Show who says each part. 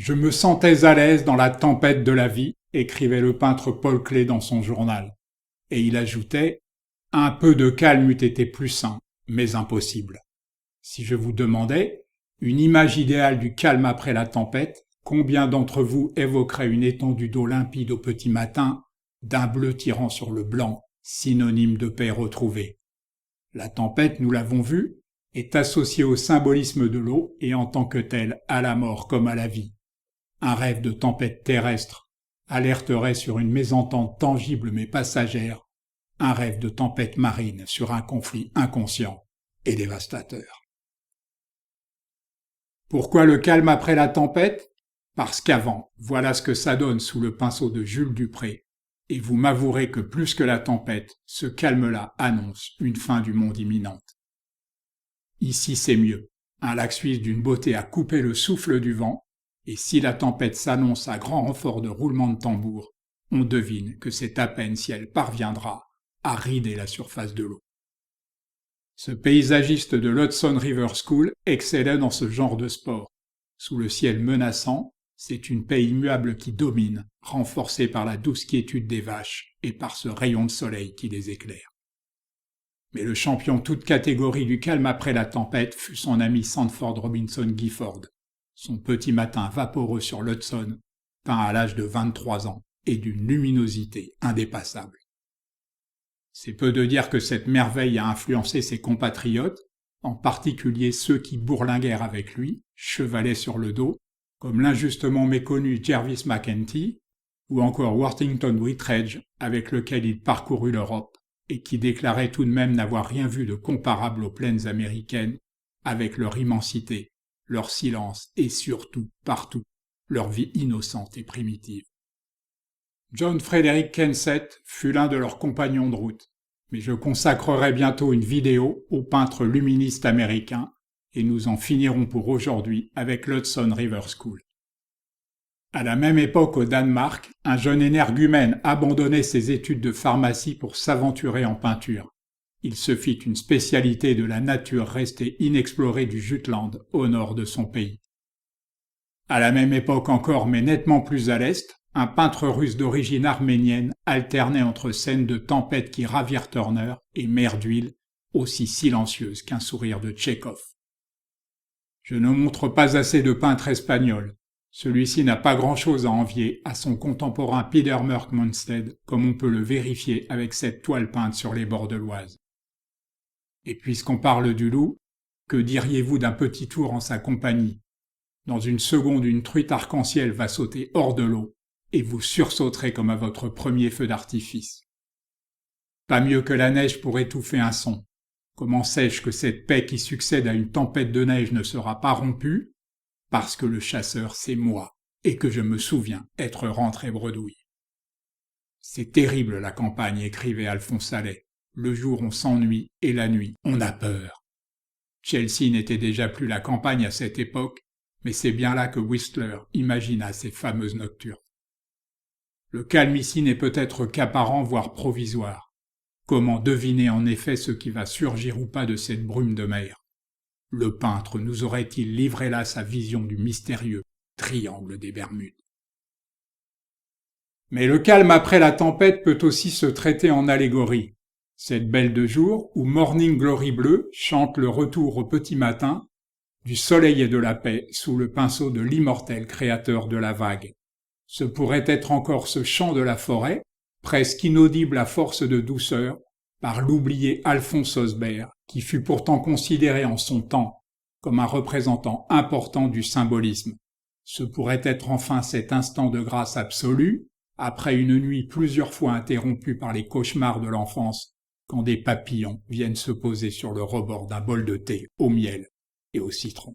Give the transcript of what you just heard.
Speaker 1: Je me sentais à l'aise dans la tempête de la vie, écrivait le peintre Paul Klee dans son journal. Et il ajoutait « Un peu de calme eût été plus sain, mais impossible. » Si je vous demandais une image idéale du calme après la tempête, combien d'entre vous évoqueraient une étendue d'eau limpide au petit matin, d'un bleu tirant sur le blanc, synonyme de paix retrouvée? La tempête, nous l'avons vu, est associée au symbolisme de l'eau et en tant que telle à la mort comme à la vie. Un rêve de tempête terrestre alerterait sur une mésentente tangible mais passagère, un rêve de tempête marine sur un conflit inconscient et dévastateur. Pourquoi le calme après la tempête? Parce qu'avant, voilà ce que ça donne sous le pinceau de Jules Dupré, et vous m'avouerez que plus que la tempête, ce calme-là annonce une fin du monde imminente. Ici c'est mieux, un lac suisse d'une beauté à couper le souffle du vent, et si la tempête s'annonce à grand renfort de roulement de tambour, on devine que c'est à peine si elle parviendra à rider la surface de l'eau. Ce paysagiste de l'Hudson River School excellait dans ce genre de sport. Sous le ciel menaçant, c'est une paix immuable qui domine, renforcée par la douce quiétude des vaches et par ce rayon de soleil qui les éclaire. Mais le champion toute catégorie du calme après la tempête fut son ami Sanford Robinson Gifford, son petit matin vaporeux sur l'Hudson, peint à l'âge de 23 ans et d'une luminosité indépassable. C'est peu de dire que cette merveille a influencé ses compatriotes, en particulier ceux qui bourlinguèrent avec lui, chevalets sur le dos, comme l'injustement méconnu Jervis McEntee, ou encore Worthington Whitredge, avec lequel il parcourut l'Europe, et qui déclarait tout de même n'avoir rien vu de comparable aux plaines américaines, avec leur immensité, leur silence et surtout, partout, leur vie innocente et primitive. John Frederick Kensett fut l'un de leurs compagnons de route, mais je consacrerai bientôt une vidéo au peintre luministe américain, et nous en finirons pour aujourd'hui avec l'Hudson River School. À la même époque au Danemark, un jeune énergumène abandonnait ses études de pharmacie pour s'aventurer en peinture. Il se fit une spécialité de la nature restée inexplorée du Jutland, au nord de son pays. À la même époque encore, mais nettement plus à l'est, un peintre russe d'origine arménienne alternait entre scènes de tempête qui ravirent Turner et mers d'huile, aussi silencieuses qu'un sourire de Tchekhov. Je ne montre pas assez de peintres espagnols. Celui-ci n'a pas grand-chose à envier à son contemporain Peter Murk-Monstead, comme on peut le vérifier avec cette toile peinte sur les bords de l'Oise. Et puisqu'on parle du loup, que diriez-vous d'un petit tour en sa compagnie? Dans une seconde, une truite arc-en-ciel va sauter hors de l'eau, et vous sursauterez comme à votre premier feu d'artifice. Pas mieux que la neige pour étouffer un son. Comment sais-je que cette paix qui succède à une tempête de neige ne sera pas rompue? Parce que le chasseur, c'est moi, et que je me souviens être rentré bredouille. C'est terrible la campagne, écrivait Alphonse Allais. Le jour on s'ennuie, et la nuit on a peur. Chelsea n'était déjà plus la campagne à cette époque, mais c'est bien là que Whistler imagina ces fameuses nocturnes. Le calme ici n'est peut-être qu'apparent, voire provisoire. Comment deviner en effet ce qui va surgir ou pas de cette brume de mer? Le peintre nous aurait-il livré là sa vision du mystérieux triangle des Bermudes? Mais le calme après la tempête peut aussi se traiter en allégorie. Cette belle de jour, où Morning Glory Bleu chante le retour au petit matin, du soleil et de la paix sous le pinceau de l'immortel créateur de la vague. Ce pourrait être encore ce chant de la forêt, presque inaudible à force de douceur, par l'oublié Alphonse Osbert, qui fut pourtant considéré en son temps comme un représentant important du symbolisme. Ce pourrait être enfin cet instant de grâce absolue, après une nuit plusieurs fois interrompue par les cauchemars de l'enfance, quand des papillons viennent se poser sur le rebord d'un bol de thé au miel et au citron.